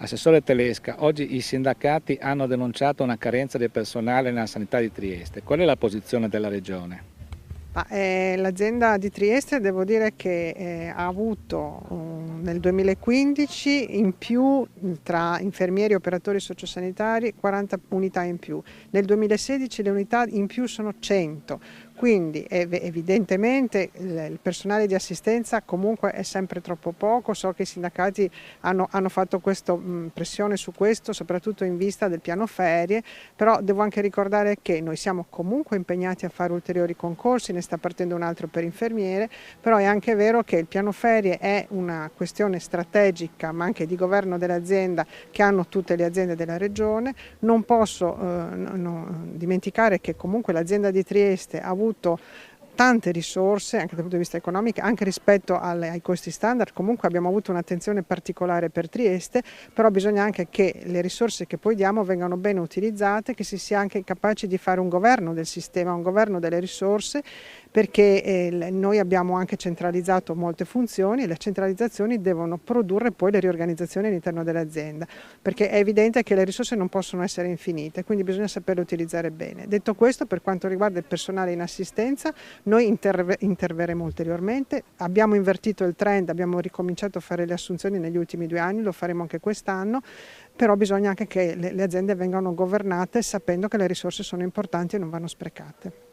Assessore Telesca, oggi i sindacati hanno denunciato una carenza di personale nella sanità di Trieste. Qual è la posizione della Regione? L'azienda di Trieste devo dire che ha avuto nel 2015 in più tra infermieri e operatori sociosanitari 40 unità in più, nel 2016 le unità in più sono 100, quindi evidentemente il personale di assistenza comunque è sempre troppo poco. So che i sindacati hanno fatto questa pressione su questo, soprattutto in vista del piano ferie, però devo anche ricordare che noi siamo comunque impegnati a fare ulteriori concorsi, sta partendo un altro per infermiere, però è anche vero che il piano ferie è una questione strategica ma anche di governo dell'azienda che hanno tutte le aziende della regione. Non posso dimenticare che comunque l'azienda di Trieste ha avuto tante risorse anche dal punto di vista economico, anche rispetto ai costi standard. Comunque abbiamo avuto un'attenzione particolare per Trieste, però bisogna anche che le risorse che poi diamo vengano bene utilizzate, che si sia anche capaci di fare un governo del sistema, un governo delle risorse, perché noi abbiamo anche centralizzato molte funzioni e le centralizzazioni devono produrre poi le riorganizzazioni all'interno dell'azienda, perché è evidente che le risorse non possono essere infinite, quindi bisogna saperle utilizzare bene. Detto questo, per quanto riguarda il personale in assistenza, noi interverremo ulteriormente, abbiamo invertito il trend, abbiamo ricominciato a fare le assunzioni negli ultimi 2 anni, lo faremo anche quest'anno, però bisogna anche che le aziende vengano governate sapendo che le risorse sono importanti e non vanno sprecate.